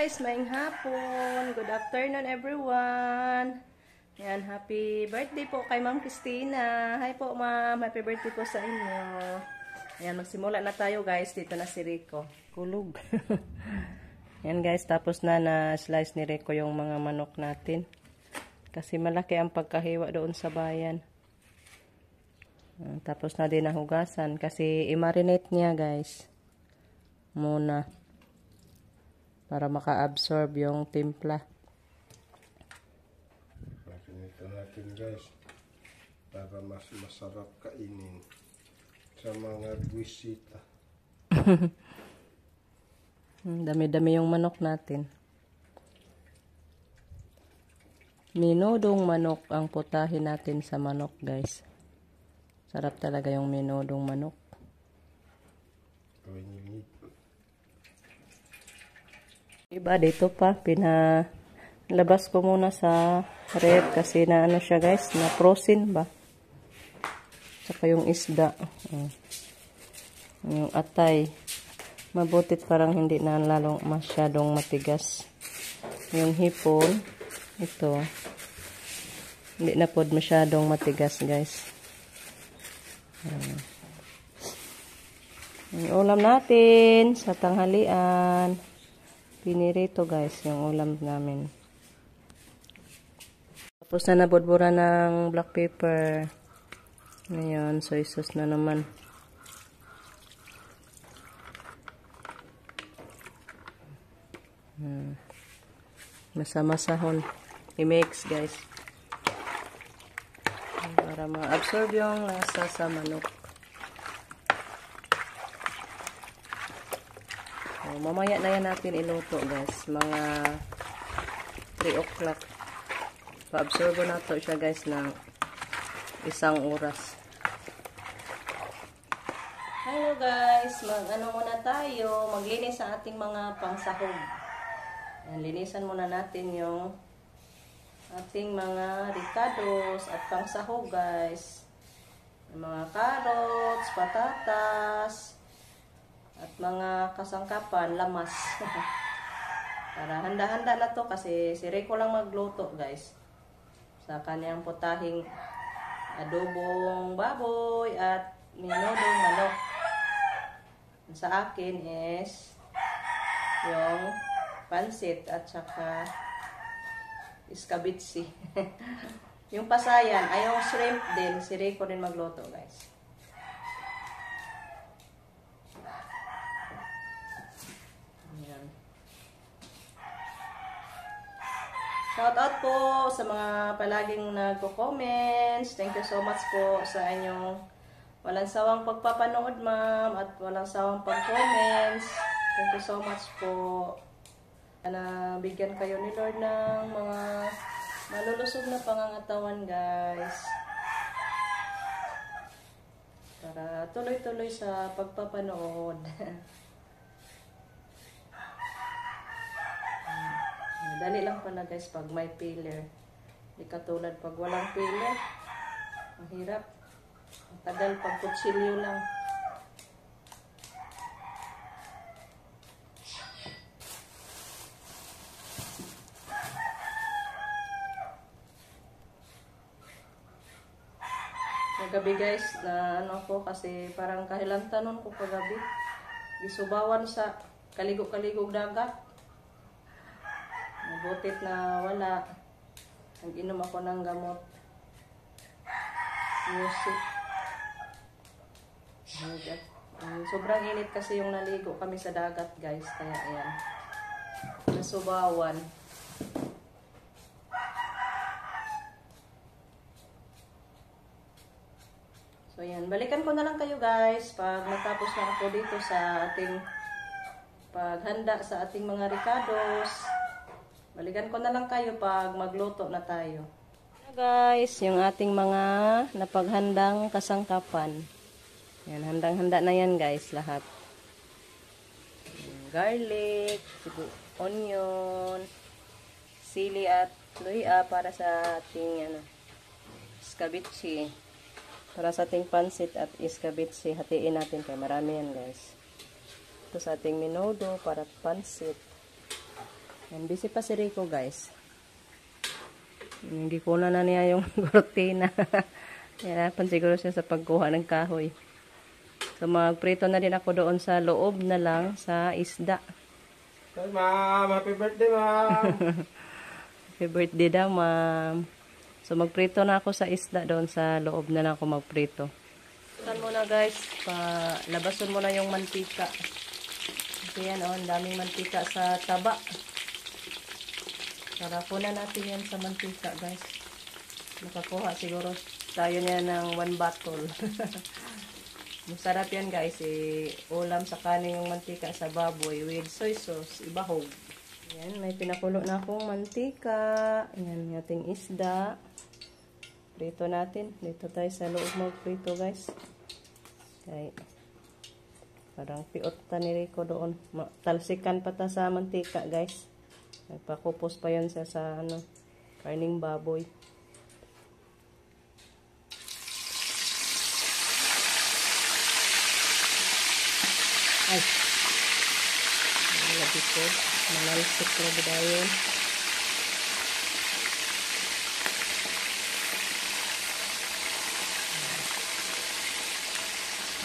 guys, maing hapon. Good afternoon everyone. Yan, happy birthday po kay Ma'am Christina. Hi po ma'am, happy birthday po sa inyo. Yan, magsimula na tayo guys. Dito na si Rico. Kulog. Yan guys, tapos na slice ni Rico yung mga manok natin. Kasi malaki ang pagkahiwa doon sa bayan. Tapos na din nahugasan kasi i-marinate niya guys. Muna. Para maka-absorb yung timpla. Marinate natin guys. Para mas masarap kainin sa mga buwisita. Dami-dami yung manok natin. Minudong manok ang putahin natin sa manok guys. Sarap talaga yung minudong manok. Iba dito pa, pinalabas ko muna sa ref kasi na ano siya guys, na frozen ba? Saka yung isda. Yung atay. Mabutit parang hindi na lalong masyadong matigas. Yung hipon, ito. Hindi na po masyadong matigas guys. Yung ulam natin sa tanghalian. Pinirito guys, yung ulam namin. Tapos na nabudbura ng black pepper. Ngayon, soy sauce na naman. Masa-masahon. I-mix guys. Para ma-absorb yung lasa sa manok. Mamaya na yan natin iluto guys. Mga 3 o'clock. Pa-absorbo na to siya guys ng 1 oras. Hello guys. Mag-ano muna tayo. Maglinis sa ating mga pangsahog. Yan, linisan muna natin yung ating mga ricados at pangsahog guys. Yung mga carrots, patatas, at mga kasangkapan, lamas. Para handa-handa na to kasi si Rico lang magluto guys. Sa kanyang putahing adobong baboy at minudong manok. Sa akin is yung pansit at saka iskabitsi. Yung pasayan ay yung shrimp din. Si Rico din magluto guys. Shout out po sa mga palaging nagko-comments. Thank you so much po sa inyong walang sawang pagpapanood ma'am at walang sawang pag-comments. Thank you so much po. Na bigyan kayo ni Lord ng mga malulusog na pangangatawan guys. Para tuloy-tuloy sa pagpapanood. Dali lang pala guys pag may peeler. Hindi katulad pag walang peeler. Ang hirap. Ang tagal pag kutsilyo lang. Kagabi guys, na ano ko kasi parang kahilantanon ko kagabi. Gisubawan sa kaligog-kaligog dagat. Mabutit na wala. Nag-inom ako ng gamot. Music. Sobrang init kasi yung naligo kami sa dagat guys. Kaya ayan. Nasubawan. So ayan. Balikan ko na lang kayo guys. Pag natapos na ako dito sa ating paghanda sa ating mga ricados. Balikan ko na lang kayo pag magluto na tayo. Guys, yung ating mga napaghandang kasangkapan. Yan, handang-handa na yan guys, lahat. Garlic, onion, sili at luya para sa ating iskabitsi. Para sa ating pansit at iskabitsi, hatiin natin kaya marami yan guys. Ito sa ating menudo para pansit. Yan, busy pa si Rico, guys. Hindi ko na niya yung cortina. Hirapan siguro siya sa pagkuha ng kahoy. So, magprito na din ako doon sa loob na lang sa isda. Hi, ma'am. Happy birthday, ma'am. Happy birthday daw, ma'am. So, magprito na ako sa isda doon sa loob na lang ako magprito. Labasan muna, guys. Labasan mo na yung mantika. Kasi yan, ang daming mantika sa taba. Sarapon na natin yan sa mantika, guys. Nakakuha siguro tayo niya ng 1 bottle. Masarap yan, guys. Ulam sa kanin yung mantika sa baboy with soy sauce, ibahog. Yan, may pinakulo na akong mantika. Yan, yung ating isda. Prito natin. Dito tayo sa loob magprito, guys. Okay. Parang piot ta ni Rico doon. Talsikan pa ta sa mantika, guys. Nagpakupos pa yan siya sa karning baboy. Ay. Malapit ko. Malalsik na bidayon.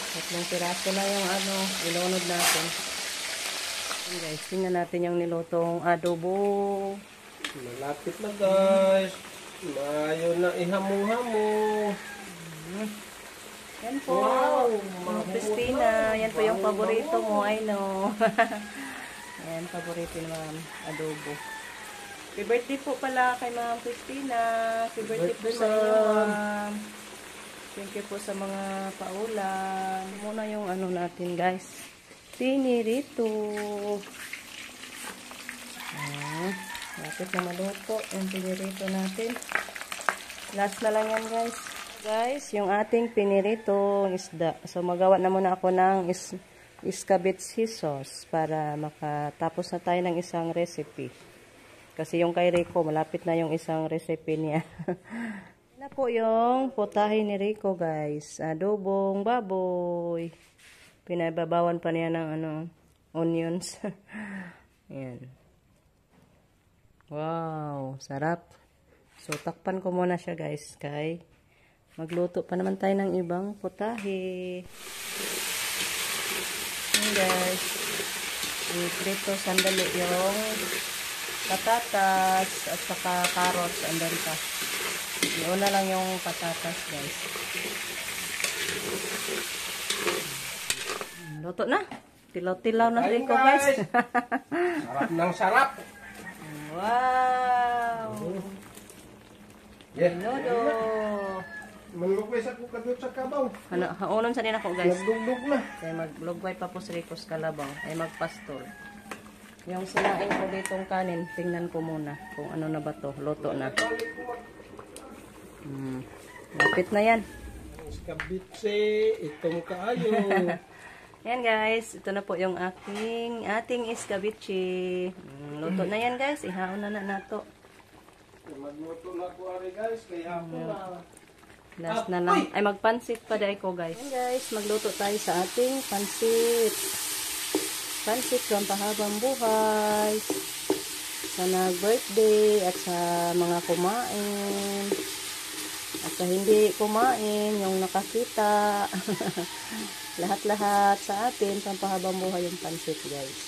Tatlong piraso na yung ilunod natin. Guys, tingnan natin yung nilutong adobo. Malapit na, guys. Mayo na ihamo-hamo. Yan po. Wow, Christina. Yan po yung paborito mo. I know. Yan, paborito ni Ma'am. Adobo. Happy birthday po pala kay Ma'am Christina. Happy birthday po sa inyo, Ma'am. Thank you po sa mga paulam. Muna yung natin, guys. Pinirito. Lapit na maluto. Yung pinirito natin. Last na lang yan, guys. Guys, yung ating piniritong isda. So, magawa na muna ako ng escabeche sauce para makatapos na tayo ng isang recipe. Kasi yung kay Rico, malapit na yung isang recipe niya. Na po yung putahe ni Rico, guys. Adobong baboy. Pinababawan pa niya ng onions. Ayan. Wow, sarap. So, takpan ko muna siya, guys. Kay magluto pa naman tayo ng ibang putahe. Ayan, guys. I-prito sandali yung patatas at saka carrots. Andan pa. Iuna lang yung patatas, guys. Luto na. Tilaw-tilaw na rin ko, guys. Sarap ng sarap. Wow. Yes. Nodo. Manlugway sa kukadot sa kabaw. Haunon sa din ako, guys. Nagdugdug na. Kaya maglugway pa po si Rico sa kalabaw. Ay magpastol. Yung sinain ko ditong kanin, tingnan ko muna kung ano na ba to. Luto na. Lapit na yan. Escabeche, itong kaayo. Yan, guys. Ito na po yung ating escabeche. Luto na yan, guys. Ihaon na nato. Magluto na ko ari, guys. Kaya ako na. Last na lang. Ay, magpansit pa dahil ko, guys. Yan, guys. Magluto tayo sa ating pansit. Pansit from pahabang buhay. Sa nag-birthday at sa mga kumain. At sa hindi kumain, yung nakakita. Lahat-lahat sa atin, pampahabang buhay yung pansit, guys.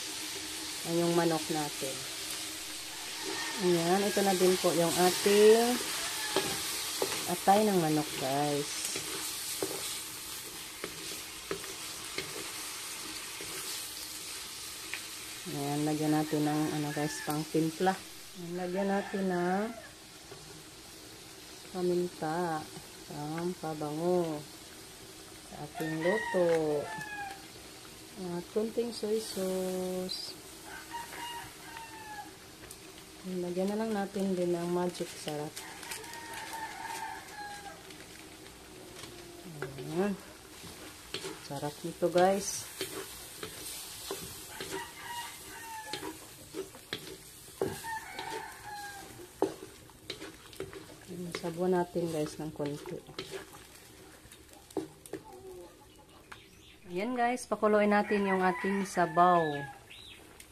Yan yung manok natin. Ayan, ito na din po yung ating atay ng manok, guys. Ayan, lagyan natin ng guys, pang timpla. Ayan, lagyan natin ng paminta, pabango sa ating luto. At kunting soy sauce. Lagyan na lang natin din ng magic sarap. Ayan. Sarap nito, guys. Sabuan natin, guys, ng konti. Ayan, guys, pakuluin natin yung ating sabaw.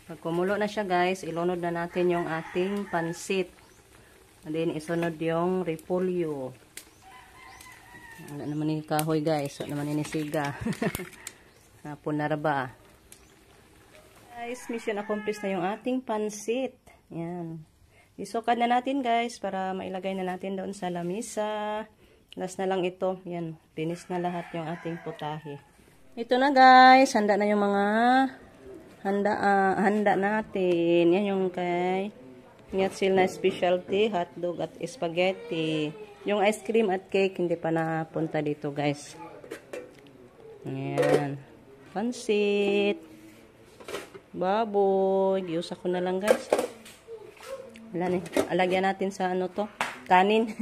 Pag kumulo na siya guys, ilunod na natin yung ating pansit. And then isunod yung repolyo. Wala naman ni kahoy guys. Wala naman ni siga. Punarba. Guys, mission accomplished na yung ating pansit. Yan. Isukat na natin guys para mailagay na natin doon sa lamisa. Last na lang ito. Yan. Finish na lahat yung ating putahe. Ito na guys. Handa na yung mga handa natin. Yan yung kay Nyatsil na specialty, hotdog at spaghetti. Yung ice cream at cake hindi pa napunta dito guys. Yan. Pansit. Baboy. Giusa ko na lang guys. Wala na. Alagyan natin sa ano to? Kanin.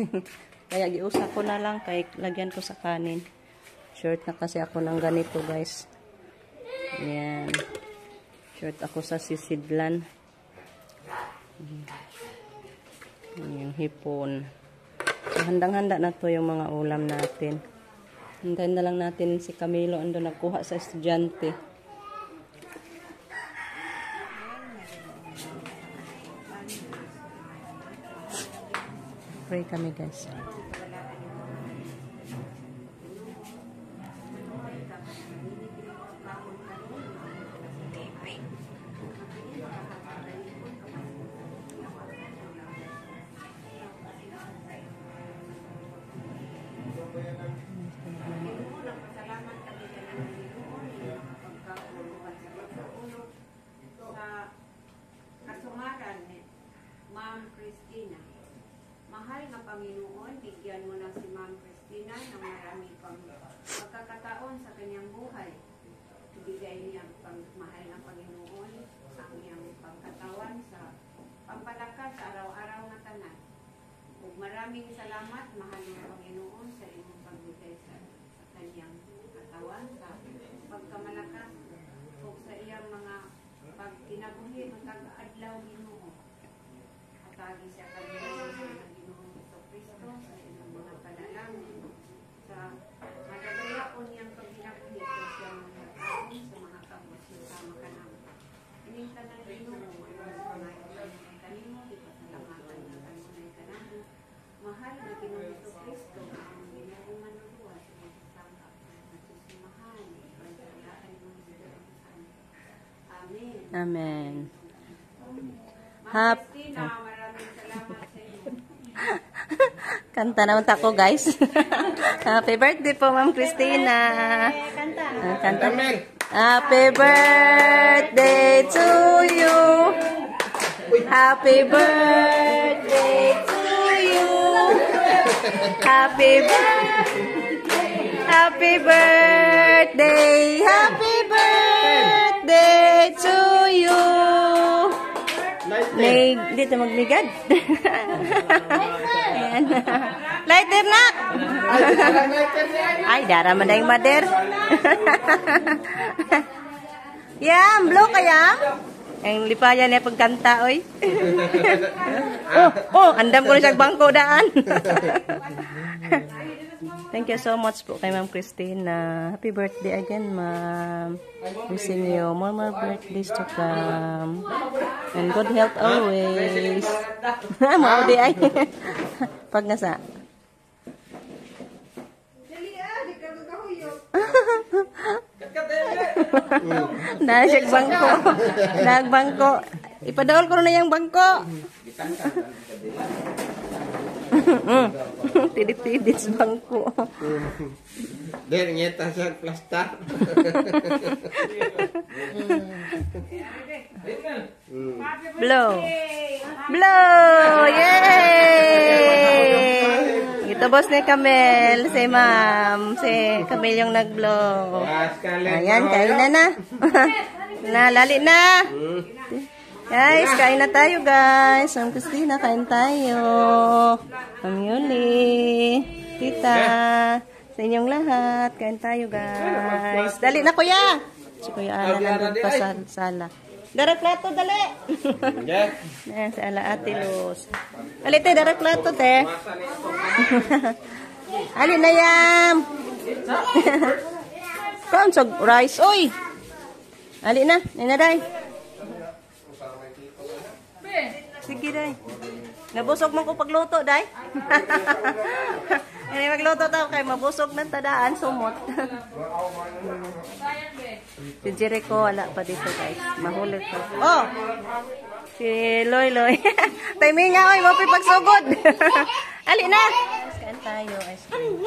Kaya giusa ko na lang. Kaya lagyan ko sa kanin. Short na kasi ako ng ganito guys. Yan. Short ako sa sisidlan. Yung hipon. So, handang-handa na to yung mga ulam natin. Hintayin na lang natin si Camilo ando nagkuha sa estudyante. Pray kami guys. Ma'am Christina. Mahal na Panginoon, bigyan mo na si Ma'am Christina ng marami pang pagkakataon sa kanyang buhay. Ibigay niya mahal na Panginoon ang iyang pagkatawan sa pampalakas sa araw-araw na tanan. Ug maraming salamat, mahal na Panginoon, sa iyong pagbigay sa kanyang katawan, sa pagkamalakas ug sa iyang mga pagkinabuhi ng tag-adlaw Ginoo. Atagi siya kanina ng Ginoong Jesucristo sa ilang mga panalangin sa madagayaon niyang pagkinabuhi ko siya mga taon sa mga kabos na sama ka namin. Ininta ng Ginoo, mga kanino, ipasalamatan na kanunay ka namin. Mahal na Ginoong Jesucristo, ang Ginoong manuluwa sa mga sangkap na susumahan, pagkalaan mo sa Amen. Amen. Kanta naman ako guys. Happy birthday po Ma'am Christina. Kanta. Happy birthday to you. Happy birthday to you. Happy birthday. Happy birthday. Happy birthday to you. May dito magligad. Lighter na. Ay, dara man dayong mader. Yam, blow kaya. Ang lipayan niya pagkanta, oy. Andam ko na siya bangko daan. Thank you so much po kay Ma'am Christina. Happy birthday again, Ma'am. Wishing you more birthdays to come. And good health always. Mau di ay. Pag nasa. Nasik bangko. Nagbangko. Ipadawal ko na yung bangko. Tidit-tidit sa bangko. Der nyeta sa plastar. Blow. Blow! Yay! Ito boss ni Camel, si Ma'am. Si Camel yung nag-blow. Ayan, kain na. Nalali na. Guys, kain na tayo guys. Ma'am Christina, kain tayo. Ma'am Yuli, Tita, sa inyong lahat. Kain tayo guys. Dali na kuya. Si Kuya Ana nandun pa sa sala. Dara plato, dali. Ayan, si Ala Ate Luz. Dali te, dara plato te. Ali na yam. Kaon sa rice, oy. Ali na, ninaday. Sige, day. Nabusog man ko pagluto, day. Hindi magluto tao kay mabusog ng tadaan, sumot. Si Jericho, wala pa dito, guys. Mahulog pa. Oh! Si Loy Loy. Timing nga, oy, mapi pagsugod. Ali na! Kain tayo, ice cream.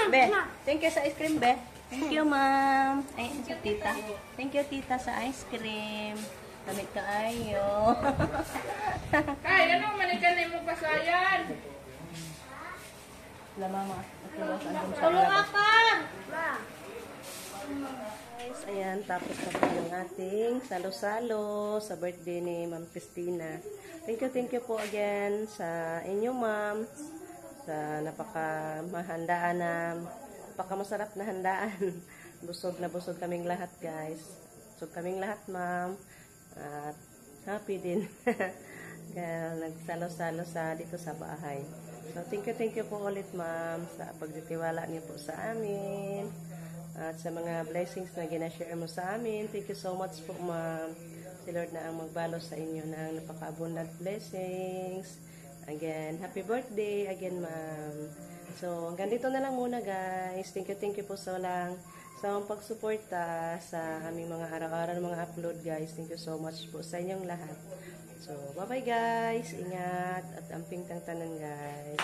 Be, thank you sa ice cream, be. Thank you, ma'am. Ay, sa tita. Thank you, tita, sa ice cream. Damit ka ayo. Kay, ano manikan na mo pasayan? La mama. Tulong ako! Guys, ayan, tapos na po yung ating salo-salo sa birthday ni Ma'am Christina. Thank you po again sa inyo, ma'am. Sa napaka-mahandaan napaka-masarap na handaan. Busog na busog kaming lahat, guys. Busog kaming lahat, ma'am. At happy din. Kaya nagsalo-salo dito sa bahay. So, thank you po ulit, ma'am, sa pagtitiwala niyo po sa amin. At sa mga blessings na ginashare mo sa amin. Thank you so much po, ma'am. Si Lord na ang magbalo sa inyo ng napaka-abundant blessings. Again, happy birthday again, ma'am. So, hanggang dito na lang muna, guys. Thank you po so lang sa mga pagsuporta sa aming mga araw-araw na mga upload, guys. Thank you so much po sa inyong lahat. So, bye-bye, guys. Ingat at amping tang tanan, guys.